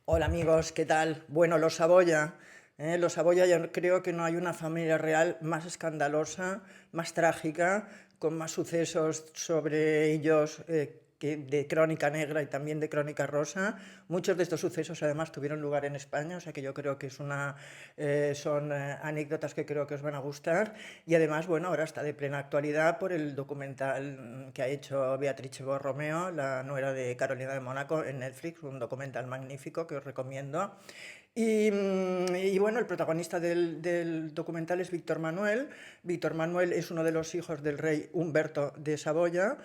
Hola amigos, ¿qué tal? Bueno, los Saboya yo creo que no hay una familia real más escandalosa, más trágica, con más sucesos sobre ellos que de crónica negra y también de crónica rosa. Muchos de estos sucesos además tuvieron lugar en España, o sea que yo creo que son anécdotas que creo que os van a gustar. Y además, bueno, ahora está de plena actualidad por el documental que ha hecho Beatrice Borromeo, la nuera de Carolina de Mónaco, en Netflix, un documental magnífico que os recomiendo. Y bueno, el protagonista del documental es Víctor Manuel. Víctor Manuel es uno de los hijos del rey Humberto de Saboya.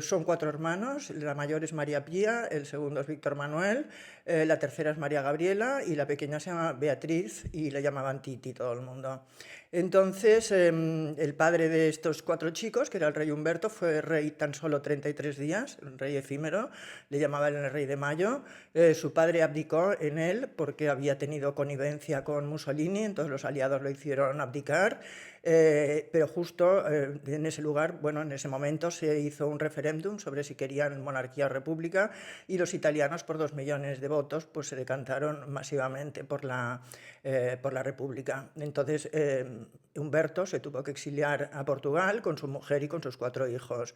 Son cuatro hermanos. La mayor es María Pía, el segundo es Víctor Manuel, la tercera es María Gabriela y la pequeña se llama Beatriz y le llamaban Titi todo el mundo. Entonces, el padre de estos cuatro chicos, que era el rey Humberto, fue rey tan solo 33 días, un rey efímero, le llamaban el rey de Mayo. Su padre abdicó en él porque había tenido connivencia con Mussolini, entonces los aliados lo hicieron abdicar. Pero justo en ese lugar, bueno, en ese momento se hizo un referéndum sobre si querían monarquía o república y los italianos, por 2 millones de votos, pues se decantaron masivamente por la república. Entonces, Humberto se tuvo que exiliar a Portugal con su mujer y con sus cuatro hijos.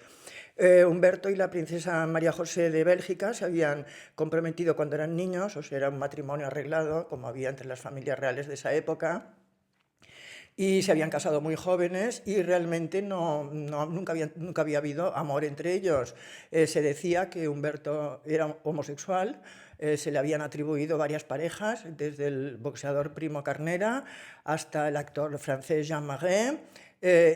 Humberto y la princesa María José de Bélgica se habían comprometido cuando eran niños, o sea, era un matrimonio arreglado, como había entre las familias reales de esa época, y se habían casado muy jóvenes y realmente nunca había habido amor entre ellos. Se decía que Humberto era homosexual, se le habían atribuido varias parejas, desde el boxeador Primo Carnera hasta el actor francés Jean Marais.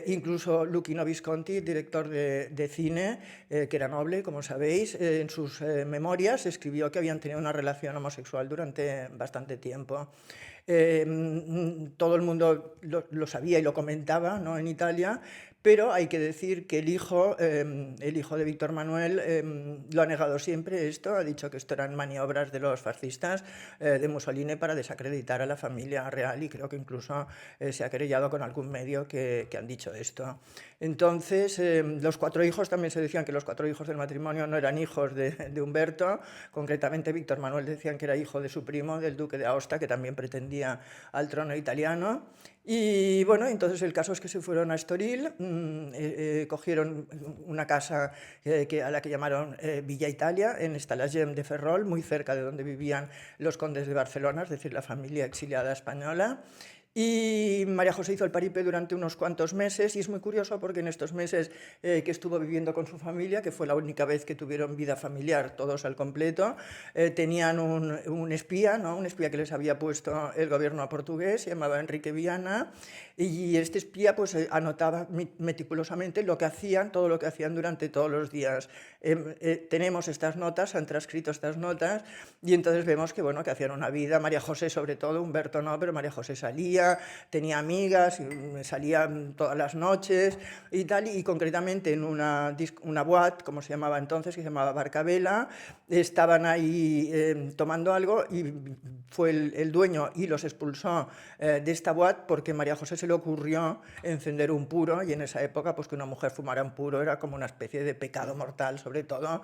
Incluso Luchino Visconti, director de cine, que era noble, como sabéis, en sus memorias escribió que habían tenido una relación homosexual durante bastante tiempo. Todo el mundo lo sabía y lo comentaba, ¿no?, en Italia, pero hay que decir que el hijo de Víctor Manuel lo ha negado siempre esto, ha dicho que esto eran maniobras de los fascistas de Mussolini para desacreditar a la familia real y creo que incluso se ha querellado con algún medio que han dicho esto. Entonces, los cuatro hijos, también se decían que los cuatro hijos del matrimonio no eran hijos de Humberto, concretamente Víctor Manuel decían que era hijo de su primo, del duque de Aosta, que también pretendía al trono italiano. Y bueno, entonces el caso es que se fueron a Estoril, cogieron una casa a la que llamaron Villa Italia, en Estalagem de Ferrol, muy cerca de donde vivían los condes de Barcelona, es decir, la familia exiliada española. Y María José hizo el paripé durante unos cuantos meses y es muy curioso porque en estos meses que estuvo viviendo con su familia, que fue la única vez que tuvieron vida familiar todos al completo, tenían un espía, ¿no?, un espía que les había puesto el gobierno portugués, se llamaba Enrique Viana, y este espía pues anotaba meticulosamente lo que hacían, todo lo que hacían durante todos los días. Tenemos estas notas, han transcrito estas notas y entonces vemos que, bueno, que hacían una vida. María José sobre todo, Humberto no, pero María José salía, tenía amigas, salía todas las noches y tal, y concretamente en una boate, como se llamaba entonces, que se llamaba Barcavela, estaban ahí tomando algo y fue el dueño y los expulsó de esta boate porque María José se le ocurrió encender un puro y en esa época pues que una mujer fumara un puro era como una especie de pecado mortal, sobre todo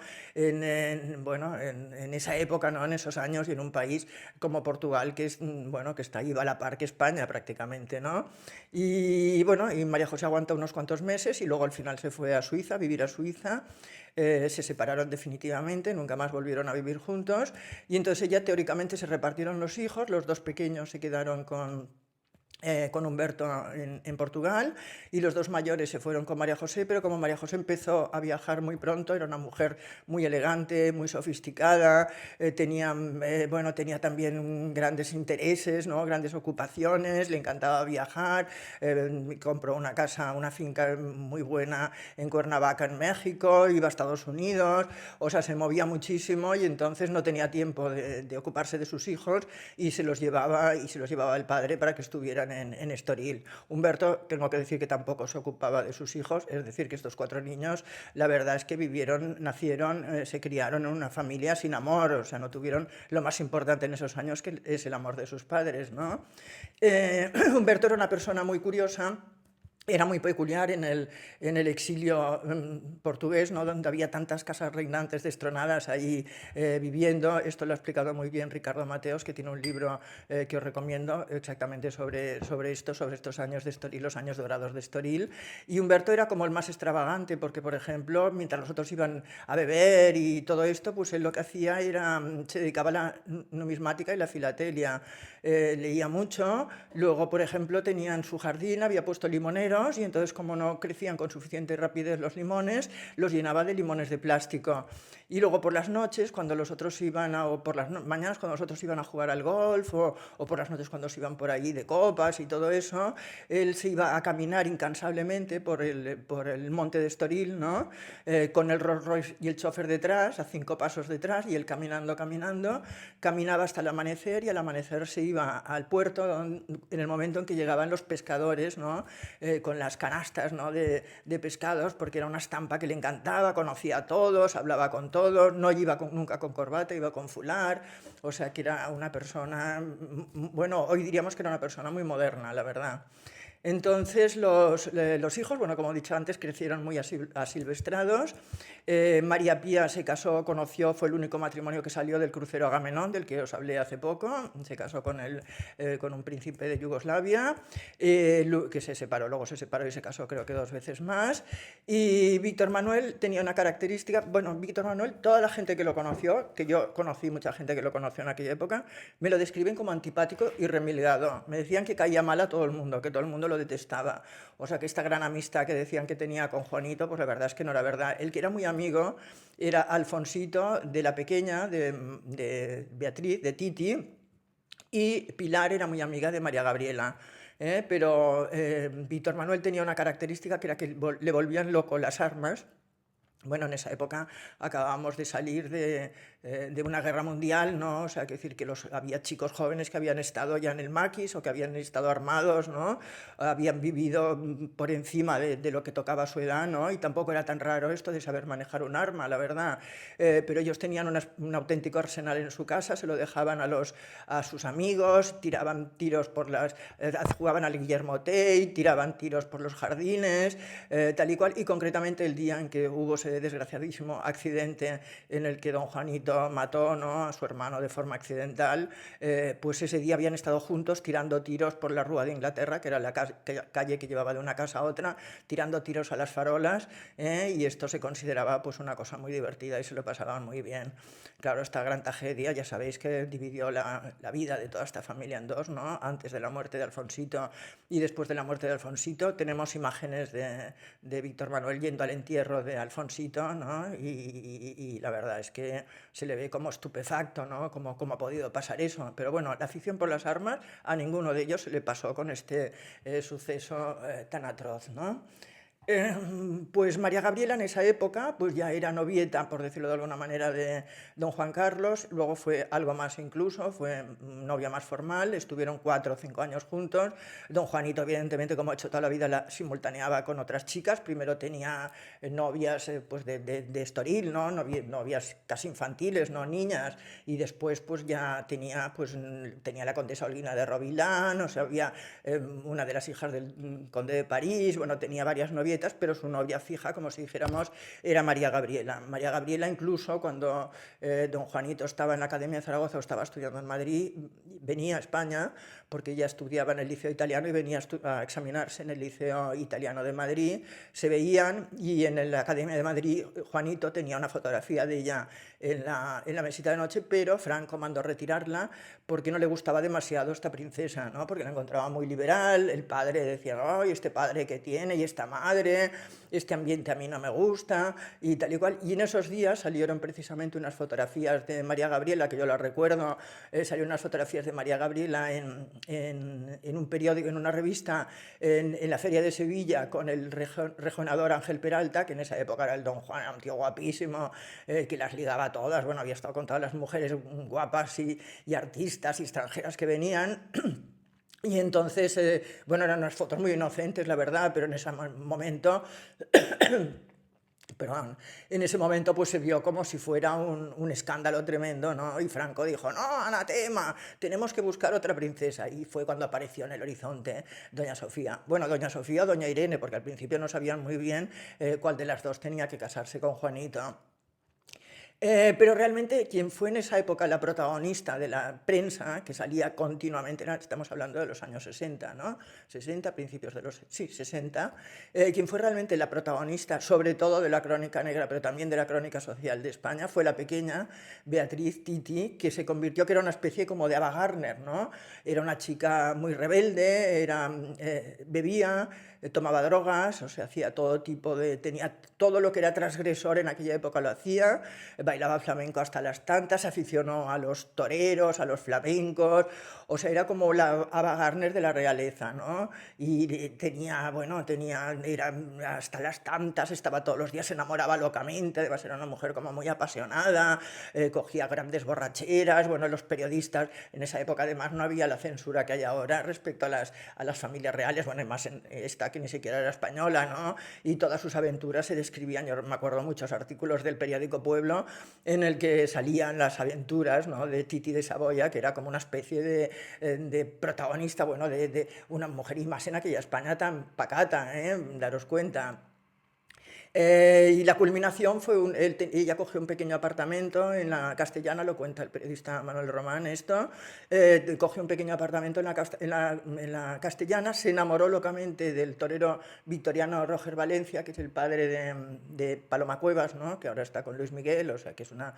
bueno, en esa época, ¿no?, en esos años y en un país como Portugal que es, bueno, que está ahí a la par que España prácticamente, ¿no? Y bueno, y María José aguanta unos cuantos meses y luego al final se fue a Suiza, a vivir a Suiza. Se separaron definitivamente, nunca más volvieron a vivir juntos y entonces ya teóricamente se repartieron los hijos, los dos pequeños se quedaron con Humberto en Portugal y los dos mayores se fueron con María José, pero como María José empezó a viajar muy pronto, era una mujer muy elegante, muy sofisticada, bueno, tenía también grandes intereses, ¿no?, grandes ocupaciones, le encantaba viajar, compró una casa, una finca muy buena en Cuernavaca, en México, iba a Estados Unidos, o sea, se movía muchísimo y entonces no tenía tiempo de ocuparse de sus hijos y se los llevaba el padre para que estuvieran en Estoril. Humberto, tengo que decir que tampoco se ocupaba de sus hijos, es decir, que estos cuatro niños, la verdad es que nacieron, se criaron en una familia sin amor, o sea, no tuvieron lo más importante en esos años, que es el amor de sus padres, ¿no? Humberto era una persona muy curiosa Era muy peculiar en el exilio portugués, ¿no? Donde había tantas casas reinantes destronadas ahí viviendo. Esto lo ha explicado muy bien Ricardo Mateos, que tiene un libro que os recomiendo exactamente sobre esto, sobre estos años de Estoril, los años dorados de Estoril. Y Humberto era como el más extravagante, porque, por ejemplo, mientras los otros iban a beber y todo esto, pues él lo que hacía era, se dedicaba a la numismática y la filatelia. Leía mucho. Luego, por ejemplo, tenía en su jardín, había puesto limoneros, y entonces, como no crecían con suficiente rapidez los limones, los llenaba de limones de plástico. Y luego por las noches, cuando los otros iban o por las mañanas cuando los otros iban a jugar al golf, o por las noches cuando se iban por allí de copas y todo eso, él se iba a caminar incansablemente por el monte de Estoril, ¿no? Con el Rolls Royce y el chofer detrás, a 5 pasos detrás, y él caminando, caminando, caminaba hasta el amanecer, y al amanecer se iba al puerto en el momento en que llegaban los pescadores, ¿no? Con las canastas, ¿no? de pescados, porque era una estampa que le encantaba, conocía a todos, hablaba con todos, no iba nunca con corbata, iba con fular, o sea que era una persona, bueno, hoy diríamos que era una persona muy moderna, la verdad. Entonces los hijos, bueno, como he dicho antes, crecieron muy asilvestrados. María Pía se casó, conoció, fue el único matrimonio que salió del crucero Agamenón, del que os hablé hace poco. Se casó con un príncipe de Yugoslavia, que se separó, luego se separó y se casó creo que 2 veces más. Y Víctor Manuel tenía una característica, bueno, Víctor Manuel, toda la gente que lo conoció, que yo conocí mucha gente que lo conoció en aquella época, me lo describen como antipático y remilgado. Me decían que caía mal a todo el mundo, que todo el mundo lo detestaba. O sea que esta gran amistad que decían que tenía con Juanito, pues la verdad es que no era verdad. El que era muy amigo era Alfonsito, de la pequeña, de Beatriz, de Titi, y Pilar era muy amiga de María Gabriela. Pero Víctor Manuel tenía una característica que era que le volvían loco las armas. Bueno, en esa época acabábamos de salir de una guerra mundial, ¿no? O sea, que decir que había chicos jóvenes que habían estado ya en el maquis o que habían estado armados, ¿no? Habían vivido por encima de lo que tocaba su edad, ¿no? Y tampoco era tan raro esto de saber manejar un arma, la verdad. Pero ellos tenían un auténtico arsenal en su casa, se lo dejaban a sus amigos, tiraban tiros jugaban al Guillermo Tell, tiraban tiros por los jardines, tal y cual. Y concretamente el día en que hubo ese desgraciadísimo accidente en el que don Juanito mató, ¿no? a su hermano de forma accidental, pues ese día habían estado juntos tirando tiros por la Rúa de Inglaterra, que era la calle que llevaba de una casa a otra, tirando tiros a las farolas, y esto se consideraba pues una cosa muy divertida y se lo pasaban muy bien. Claro, esta gran tragedia, ya sabéis que dividió la vida de toda esta familia en dos, ¿no? Antes de la muerte de Alfonsito y después de la muerte de Alfonsito. Tenemos imágenes de Víctor Manuel yendo al entierro de Alfonsito, ¿no? Y la verdad es que se le ve como estupefacto, ¿no? Cómo ha podido pasar eso. Pero bueno, la afición por las armas a ninguno de ellos se le pasó con este suceso tan atroz, ¿no? Pues María Gabriela en esa época pues ya era novieta, por decirlo de alguna manera, de don Juan Carlos. Luego fue algo más incluso, fue novia más formal, estuvieron 4 o 5 años juntos. Don Juanito, evidentemente, como ha hecho toda la vida, la simultaneaba con otras chicas. Primero tenía novias pues de Estoril, ¿no? Novias casi infantiles, no niñas, y después pues ya tenía la condesa Olguina de Rovilán, o sea, había una de las hijas del conde de París, bueno, tenía varias novias, pero su novia fija, como si dijéramos, era María Gabriela. María Gabriela, incluso cuando don Juanito estaba en la Academia de Zaragoza o estaba estudiando en Madrid, venía a España porque ella estudiaba en el Liceo Italiano y venía a examinarse en el Liceo Italiano de Madrid. Se veían, y en la Academia de Madrid Juanito tenía una fotografía de ella en la mesita de noche, pero Franco mandó retirarla porque no le gustaba demasiado esta princesa, ¿no? Porque la encontraba muy liberal. El padre decía, ¡ay, este padre que tiene y esta madre! Este ambiente a mí no me gusta, y tal y cual. Y en esos días salieron precisamente unas fotografías de María Gabriela, que yo las recuerdo. Salieron unas fotografías de María Gabriela en un periódico, en una revista, en la Feria de Sevilla, con el regionador Ángel Peralta, que en esa época era el don Juan, era un tío guapísimo, que las ligaba todas. Bueno, había estado con todas las mujeres guapas y artistas y extranjeras que venían. Y entonces, bueno, eran unas fotos muy inocentes, la verdad, pero en ese momento Perdón, en ese momento pues se vio como si fuera un escándalo tremendo, ¿no? Y Franco dijo, no, anatema, tenemos que buscar otra princesa. Y fue cuando apareció en el horizonte doña Sofía. Bueno, doña Sofía o doña Irene, porque al principio no sabían muy bien cuál de las dos tenía que casarse con Juanito. Pero realmente quien fue en esa época la protagonista de la prensa, que salía continuamente, estamos hablando de los años 60, ¿no? 60, principios de los... Sí, 60. Quien fue realmente la protagonista, sobre todo de la crónica negra, pero también de la crónica social de España, fue la pequeña Beatriz Titi, que se convirtió, que era una especie como de Ava Gardner, ¿no? Era una chica muy rebelde, bebía, tomaba drogas, o sea, hacía todo tipo de... tenía todo lo que era transgresor en aquella época lo hacía, bailaba flamenco hasta las tantas, se aficionó a los toreros, a los flamencos, o sea, era como la Ava Gardner de la realeza, ¿no? Y tenía, bueno, era hasta las tantas, estaba todos los días, se enamoraba locamente, además era una mujer como muy apasionada, cogía grandes borracheras, bueno, los periodistas, en esa época además no había la censura que hay ahora respecto a las familias reales, bueno, además esta que ni siquiera era española, ¿no? Y todas sus aventuras se describían, yo me acuerdo muchos artículos del periódico Pueblo en el que salían las aventuras, ¿no? De Titi de Saboya, que era como una especie de protagonista, bueno, de una mujer, y más en aquella España tan pacata, daros cuenta. Y la culminación fue, ella cogió un pequeño apartamento en la Castellana, lo cuenta el periodista Manuel Román esto, cogió un pequeño apartamento en la Castellana, se enamoró locamente del torero victoriano Roger Valencia, que es el padre de Paloma Cuevas, ¿no? Que ahora está con Luis Miguel, o sea que es una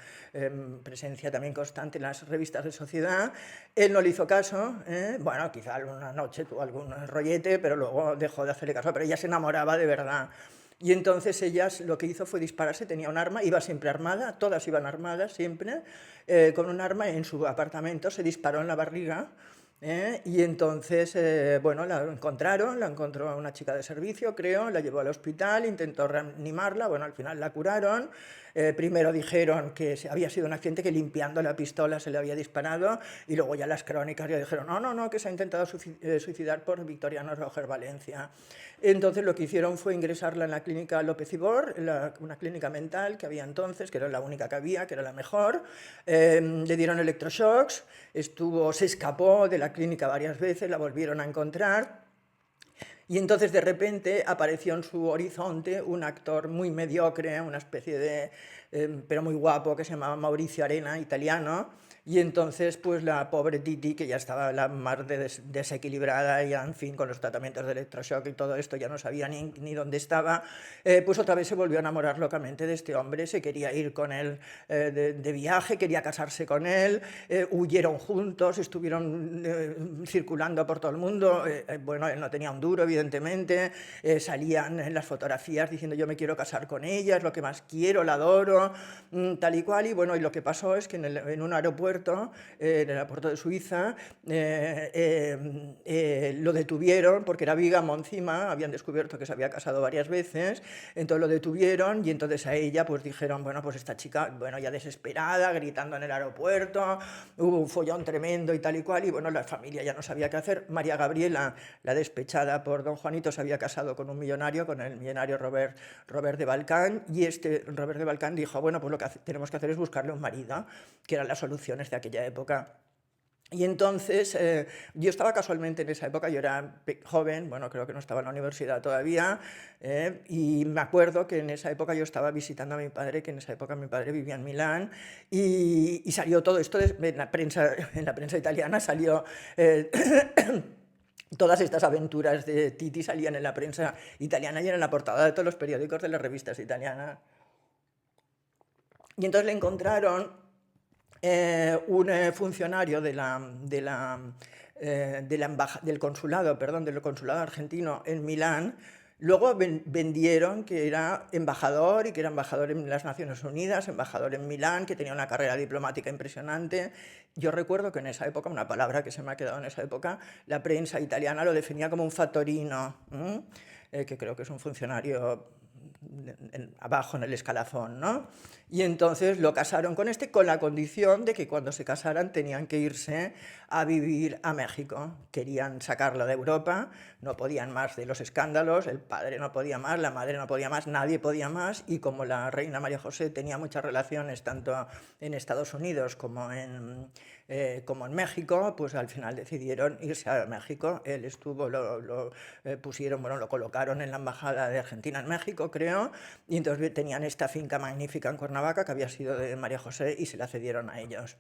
presencia también constante en las revistas de sociedad. Él no le hizo caso, bueno, quizá alguna noche tuvo algún rollete, pero luego dejó de hacerle caso, pero ella se enamoraba de verdad. Y entonces ella lo que hizo fue dispararse, tenía un arma, iba siempre armada, todas iban armadas siempre, con un arma en su apartamento, se disparó en la barriga, y entonces, bueno, la encontró una chica de servicio, creo, la llevó al hospital, intentó reanimarla, bueno, al final la curaron. Primero dijeron que había sido un accidente, que limpiando la pistola se le había disparado, y luego ya las crónicas ya dijeron, no, que se ha intentado suicidar por Victoriano Roger Valencia. Entonces lo que hicieron fue ingresarla en la clínica López Ibor, una clínica mental que había entonces, que era la única que había, que era la mejor. Le dieron electroshocks, se escapó de la clínica varias veces, la volvieron a encontrar. Y entonces de repente apareció en su horizonte un actor muy mediocre, una especie de... pero muy guapo, que se llamaba Mauricio Arena, italiano. Y entonces, pues la pobre Titi, que ya estaba la más desequilibrada, ya en fin, con los tratamientos de electroshock y todo esto, ya no sabía ni dónde estaba, pues otra vez se volvió a enamorar locamente de este hombre, se quería ir con él de viaje, quería casarse con él, huyeron juntos, estuvieron circulando por todo el mundo, bueno, él no tenía un duro, evidentemente, salían en las fotografías diciendo yo me quiero casar con ella, es lo que más quiero, la adoro, tal y cual, y bueno, y lo que pasó es que en un aeropuerto, en el aeropuerto de Suiza, lo detuvieron porque era bígamo encima, habían descubierto que se había casado varias veces, entonces lo detuvieron y entonces a ella pues dijeron, bueno, pues esta chica, bueno, ya desesperada, gritando en el aeropuerto, hubo un follón tremendo y tal y cual, y bueno, la familia ya no sabía qué hacer. María Gabriela, la despechada por don Juanito, se había casado con un millonario, con el millonario Robert de Balcán, y este Robert de Balcán dijo, bueno, pues lo que tenemos que hacer es buscarle un marido, que eran las soluciones de aquella época. Y entonces, yo estaba casualmente en esa época, yo era joven, bueno, creo que no estaba en la universidad todavía, y me acuerdo que en esa época yo estaba visitando a mi padre, que en esa época mi padre vivía en Milán, y salió todo esto en la prensa italiana, salió... Todas estas aventuras de Titi salían en la prensa italiana y en la portada de todos los periódicos de las revistas italianas. Y entonces le encontraron un funcionario del consulado argentino en Milán. Luego vendieron que era embajador y que era embajador en las Naciones Unidas, embajador en Milán, que tenía una carrera diplomática impresionante. Yo recuerdo que en esa época, una palabra que se me ha quedado en esa época, la prensa italiana lo definía como un fattorino, que creo que es un funcionario abajo en el escalafón, ¿no? Y entonces lo casaron con este con la condición de que cuando se casaran tenían que irse a vivir a México. Querían sacarla de Europa, no podían más de los escándalos, el padre no podía más, la madre no podía más, nadie podía más, y como la reina María José tenía muchas relaciones tanto en Estados Unidos como en México, pues al final decidieron irse a México. Él estuvo, pusieron, bueno, lo colocaron en la embajada de Argentina en México, creo, y entonces tenían esta finca magnífica en Cuernavaca que había sido de María José y se la cedieron a ellos.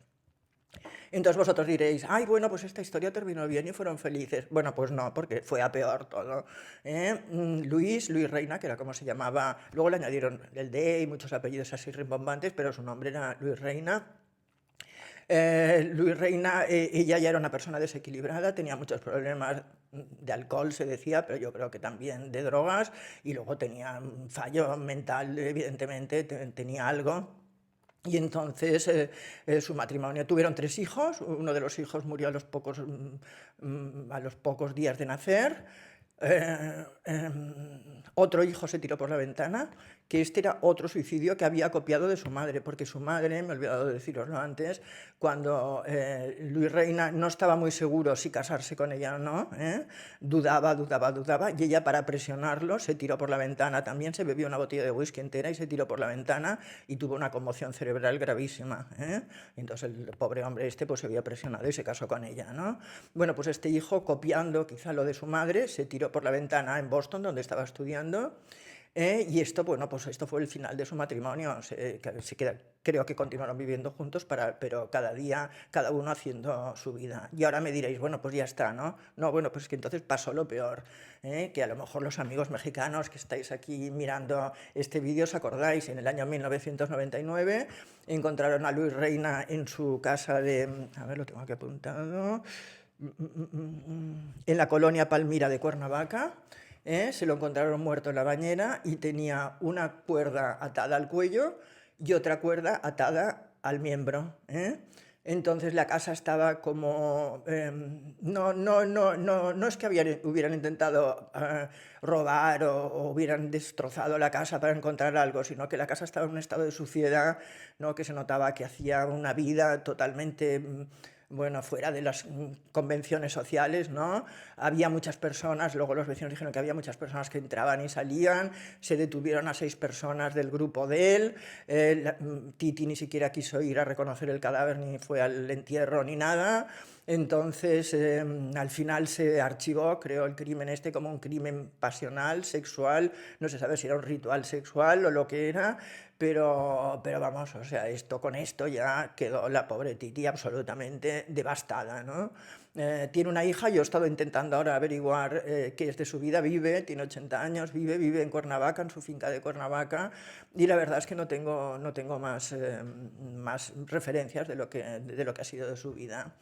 Entonces vosotros diréis, ay, bueno, pues esta historia terminó bien y fueron felices. Bueno, pues no, porque fue a peor todo. Luis Reina, que era como se llamaba, luego le añadieron el D y muchos apellidos así rimbombantes, pero su nombre era Luis Reina. Luis Reina, ella ya era una persona desequilibrada, tenía muchos problemas de alcohol, se decía, pero yo creo que también de drogas, y luego tenía un fallo mental, evidentemente, tenía algo. Y entonces su matrimonio, tuvieron 3 hijos, uno de los hijos murió a los pocos días de nacer, otro hijo se tiró por la ventana, que este era otro suicidio que había copiado de su madre, porque su madre, me he olvidado de deciroslo antes, cuando Luis Reina no estaba muy seguro si casarse con ella o no, dudaba, y ella para presionarlo se tiró por la ventana, también se bebió una botella de whisky entera y se tiró por la ventana y tuvo una conmoción cerebral gravísima. Entonces el pobre hombre este pues se había presionado y se casó con ella, ¿no? Bueno, pues este hijo, copiando quizá lo de su madre, se tiró por la ventana en Boston, donde estaba estudiando, y esto, bueno, pues esto fue el final de su matrimonio. Creo que continuaron viviendo juntos, pero cada día, cada uno haciendo su vida. Y ahora me diréis, bueno, pues ya está, ¿no? No, bueno, pues que entonces pasó lo peor, que a lo mejor los amigos mexicanos que estáis aquí mirando este vídeo os acordáis, en el año 1999 encontraron a Luis Reina en su casa a ver, lo tengo aquí apuntado, en la colonia Palmira de Cuernavaca. Se lo encontraron muerto en la bañera y tenía una cuerda atada al cuello y otra cuerda atada al miembro. Entonces la casa estaba como... no es que hubieran intentado robar o hubieran destrozado la casa para encontrar algo, sino que la casa estaba en un estado de suciedad, ¿no? Que se notaba que hacía una vida totalmente... bueno, fuera de las convenciones sociales, ¿no? Había muchas personas, luego los vecinos dijeron que había muchas personas que entraban y salían, se detuvieron a 6 personas del grupo de él, Titi ni siquiera quiso ir a reconocer el cadáver, ni fue al entierro, ni nada. Entonces, al final se archivó, creo, el crimen este como un crimen pasional, sexual, no se sabe si era un ritual sexual o lo que era, pero vamos, o sea, con esto ya quedó la pobre Titi absolutamente devastada, ¿no? Tiene una hija, yo he estado intentando ahora averiguar qué es de su vida, tiene 80 años, vive en Cuernavaca, en su finca de Cuernavaca, y la verdad es que no tengo más referencias de lo que ha sido de su vida.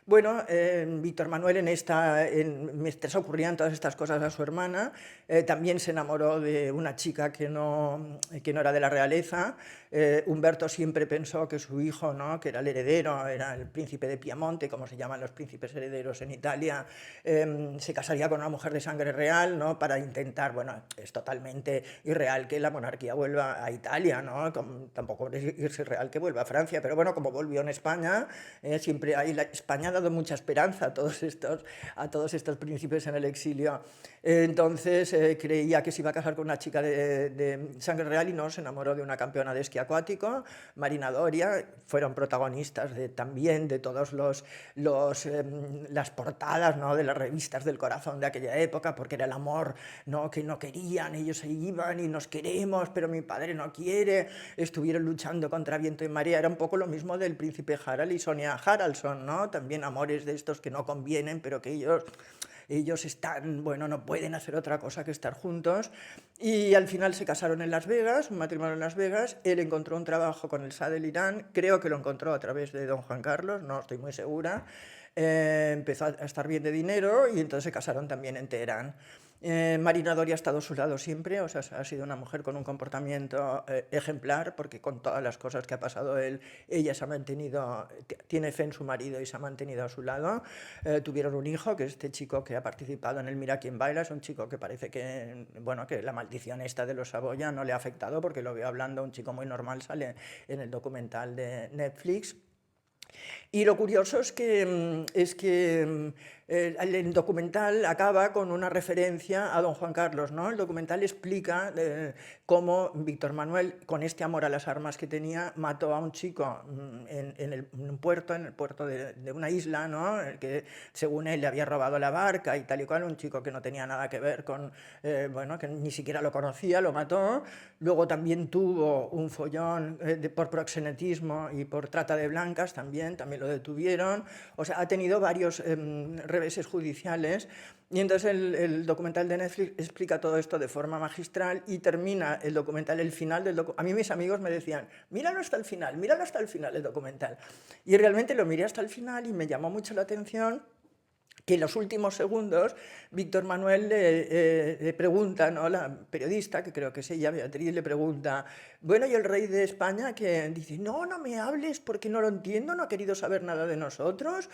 Bueno, Víctor Manuel mientras ocurrían todas estas cosas a su hermana, también se enamoró de una chica que no era de la realeza. Humberto siempre pensó que su hijo, ¿no? Que era el heredero, era el príncipe de Piamonte, como se llaman los príncipes herederos en Italia, se casaría con una mujer de sangre real, ¿no? Para intentar, bueno, es totalmente irreal que la monarquía vuelva a Italia, ¿no? Tampoco es irreal que vuelva a Francia, pero bueno, como volvió en España, siempre España ha dado mucha esperanza a todos estos príncipes en el exilio. Entonces creía que se iba a casar con una chica de sangre real y no, se enamoró de una campeona de esquí acuático, Marina Doria. Fueron protagonistas también de todas las portadas, ¿no? De las revistas del corazón de aquella época, porque era el amor, ¿no? Que no querían, ellos se iban y nos queremos, pero mi padre no quiere. Estuvieron luchando contra viento y marea. Era un poco lo mismo del príncipe Harald y Sonia Haraldson, ¿no? También amores de estos que no convienen, pero que ellos están, bueno, no pueden hacer otra cosa que estar juntos. Y al final se casaron en Las Vegas, un matrimonio en Las Vegas. Él encontró un trabajo con el Shah del Irán, creo que lo encontró a través de don Juan Carlos, no estoy muy segura. Empezó a estar bien de dinero y entonces se casaron también en Teherán. Marina Doria ha estado a su lado siempre, o sea, ha sido una mujer con un comportamiento ejemplar, porque con todas las cosas que ha pasado él, ella se ha mantenido, tiene fe en su marido y se ha mantenido a su lado. Tuvieron un hijo, que es este chico que ha participado en el Mira quién baila, es un chico que parece que, bueno, que la maldición esta de los Saboya no le ha afectado, porque lo veo hablando, un chico muy normal, sale en el documental de Netflix. Y lo curioso es que el documental acaba con una referencia a don Juan Carlos, ¿no? El documental explica cómo Víctor Manuel, con este amor a las armas que tenía, mató a un chico en un puerto, en el puerto de una isla, ¿no? Que según él le había robado la barca y tal y cual, un chico que no tenía nada que ver con, bueno, que ni siquiera lo conocía, lo mató. Luego también tuvo un follón por proxenetismo y por trata de blancas, también lo detuvieron. O sea, ha tenido varios reveses judiciales. Y entonces el documental de Netflix explica todo esto de forma magistral y termina el documental, el final del documental. A mí mis amigos me decían, míralo hasta el final el documental. Y realmente lo miré hasta el final y me llamó mucho la atención que en los últimos segundos Víctor Manuel le pregunta, ¿no? La periodista, que creo que es ella, Beatriz, le pregunta, bueno, ¿y el rey de España? Que dice, no, no me hables porque no lo entiendo, no ha querido saber nada de nosotros,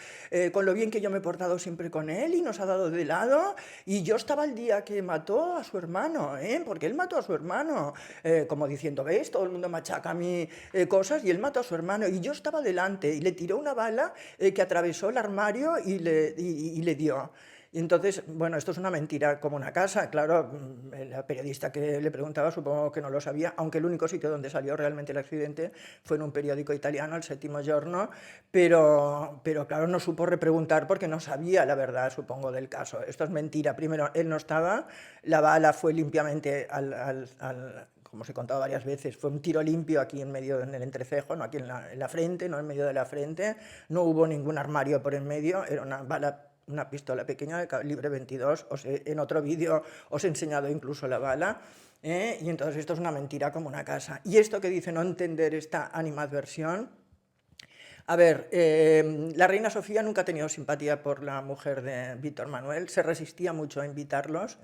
con lo bien que yo me he portado siempre con él y nos ha dado de lado, y yo estaba el día que mató a su hermano, porque él mató a su hermano, como diciendo, ¿ves? Todo el mundo machaca a mí cosas y él mató a su hermano, y yo estaba delante y le tiró una bala que atravesó el armario y le dio. Y entonces, bueno, esto es una mentira como una casa, claro, la periodista que le preguntaba supongo que no lo sabía, aunque el único sitio donde salió realmente el accidente fue en un periódico italiano, el Settimo Giorno, pero claro, no supo repreguntar porque no sabía la verdad, supongo, del caso. Esto es mentira. Primero, él no estaba, la bala fue limpiamente como se he contado varias veces, fue un tiro limpio aquí en medio, en el entrecejo, no aquí en la frente, no en medio de la frente, no hubo ningún armario por en medio, era una bala, una pistola pequeña de calibre 22, en otro vídeo os he enseñado incluso la bala, y entonces esto es una mentira como una casa. Y esto que dice no entender esta animadversión, a ver, la reina Sofía nunca ha tenido simpatía por la mujer de Víctor Manuel, se resistía mucho a invitarlos,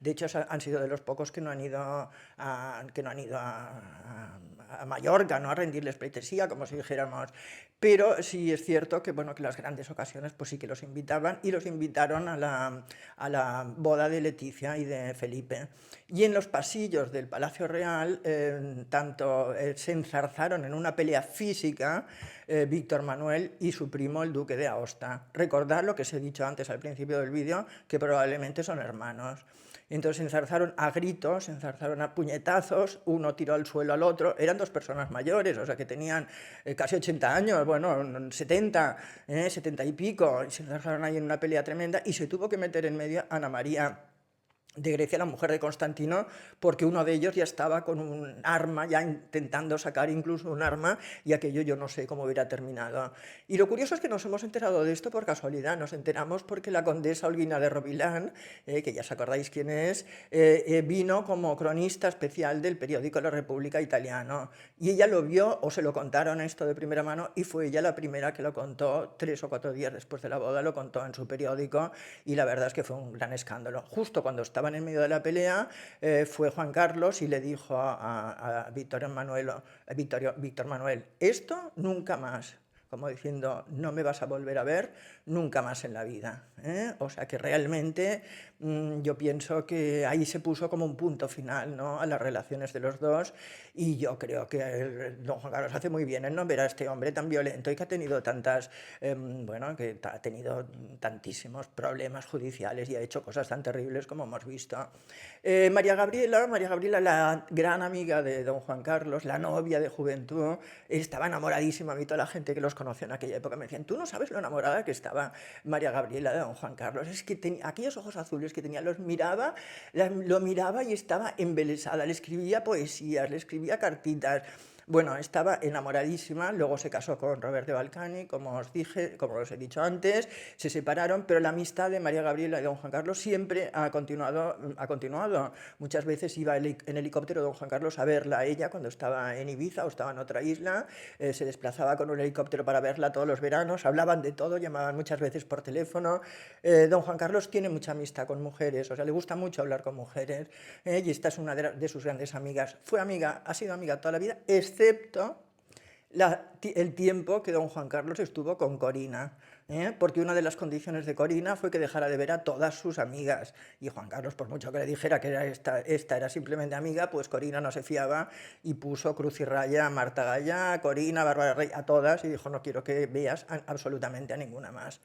de hecho han sido de los pocos que no han ido a Mallorca, ¿no? A rendirles pleitesía, como si dijéramos. Pero sí es cierto que, bueno, que las grandes ocasiones pues sí que los invitaban, y los invitaron a la boda de Leticia y de Felipe. Y en los pasillos del Palacio Real se enzarzaron en una pelea física Víctor Manuel y su primo el duque de Aosta. Recordad lo que os he dicho antes al principio del vídeo, que probablemente son hermanos. Entonces se enzarzaron a gritos, se enzarzaron a puñetazos, uno tiró al suelo al otro, eran dos personas mayores, o sea que tenían casi 80 años, bueno, 70, 70 y pico, y se enzarzaron ahí en una pelea tremenda y se tuvo que meter en medio Ana María de Grecia, la mujer de Constantino, porque uno de ellos ya estaba con un arma, ya intentando sacar incluso un arma, y aquello yo no sé cómo hubiera terminado. Y lo curioso es que nos hemos enterado de esto por casualidad, nos enteramos porque la condesa Olguina de Rovilán, que ya os acordáis quién es, vino como cronista especial del periódico La República Italiano, y ella lo vio, o se lo contaron esto de primera mano, y fue ella la primera que lo contó, 3 o 4 días después de la boda, lo contó en su periódico, y la verdad es que fue un gran escándalo. Justo cuando estaban en medio de la pelea, fue Juan Carlos y le dijo a Víctor Manuel, esto nunca más, como diciendo, no me vas a volver a ver nunca más en la vida. O sea que realmente yo pienso que ahí se puso como un punto final, ¿no?, a las relaciones de los dos, y yo creo que don Juan Carlos hace muy bien en no ver a este hombre tan violento y que ha tenido bueno, que ha tenido tantísimos problemas judiciales y ha hecho cosas tan terribles como hemos visto. María Gabriela, la gran amiga de don Juan Carlos, la novia de juventud, estaba enamoradísima. A mí toda la gente que los conoció en aquella época me decían, tú no sabes lo enamorada que estaba María Gabriela de don Juan Carlos, es que aquellos ojos azules que tenía, lo miraba y estaba embelesada, le escribía poesías, le escribía cartitas. Bueno, estaba enamoradísima, luego se casó con Roberto Balcani, como os dije, como os he dicho antes, se separaron, pero la amistad de María Gabriela y don Juan Carlos siempre ha continuado, ha continuado. Muchas veces iba en helicóptero don Juan Carlos a verla a ella cuando estaba en Ibiza o estaba en otra isla, se desplazaba con un helicóptero para verla todos los veranos, hablaban de todo, llamaban muchas veces por teléfono. Don Juan Carlos tiene mucha amistad con mujeres, o sea, le gusta mucho hablar con mujeres, y esta es una de sus grandes amigas. Fue amiga, ha sido amiga toda la vida, excepto el tiempo que don Juan Carlos estuvo con Corina, porque una de las condiciones de Corina fue que dejara de ver a todas sus amigas. Y Juan Carlos, por mucho que le dijera que era esta era simplemente amiga, pues Corina no se fiaba y puso cruz y raya a Marta Gaya, a Corina, a Bárbara Rey, a todas, y dijo, no quiero que veas absolutamente a ninguna más.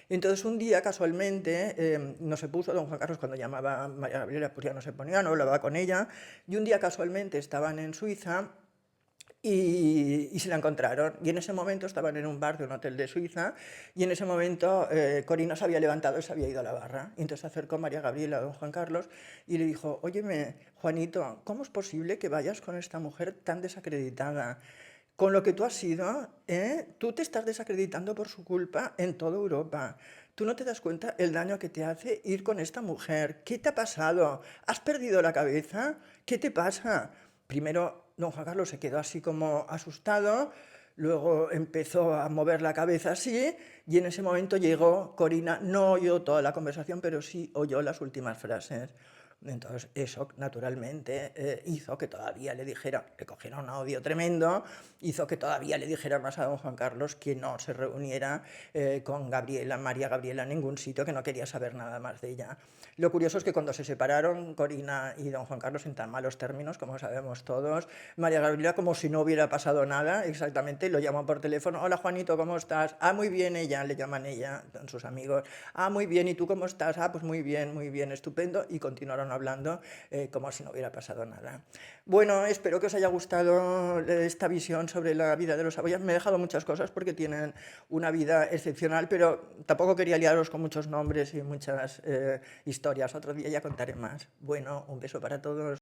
Entonces un día casualmente no se puso don Juan Carlos cuando llamaba a María Gabriela, pues ya no se ponía, no hablaba con ella, y un día casualmente estaban en Suiza y se la encontraron. Y en ese momento estaban en un bar de un hotel de Suiza y en ese momento Corina se había levantado y se había ido a la barra. Y entonces se acercó María Gabriela a don Juan Carlos y le dijo, óyeme, Juanito, ¿cómo es posible que vayas con esta mujer tan desacreditada? Con lo que tú has sido, tú te estás desacreditando por su culpa en toda Europa. Tú no te das cuenta el daño que te hace ir con esta mujer. ¿Qué te ha pasado? ¿Has perdido la cabeza? ¿Qué te pasa? Primero, don Juan Carlos se quedó así como asustado, luego empezó a mover la cabeza así, y en ese momento llegó Corina, no oyó toda la conversación, pero sí oyó las últimas frases. Entonces eso naturalmente hizo que todavía le dijera, le cogiera un odio tremendo, hizo que todavía le dijera más a don Juan Carlos que no se reuniera con Gabriela, María Gabriela en ningún sitio, que no quería saber nada más de ella. Lo curioso es que cuando se separaron Corina y don Juan Carlos en tan malos términos, como sabemos todos, María Gabriela como si no hubiera pasado nada, exactamente, lo llamó por teléfono, hola Juanito, ¿cómo estás? Ah, muy bien, ella, le llaman ella, sus amigos, ah, muy bien, ¿y tú cómo estás? Ah, pues muy bien, estupendo, y continuaron hablando como si no hubiera pasado nada. Bueno, espero que os haya gustado esta visión sobre la vida de los Saboya. Me he dejado muchas cosas porque tienen una vida excepcional, pero tampoco quería liaros con muchos nombres y muchas historias. Otro día ya contaré más. Bueno, un beso para todos.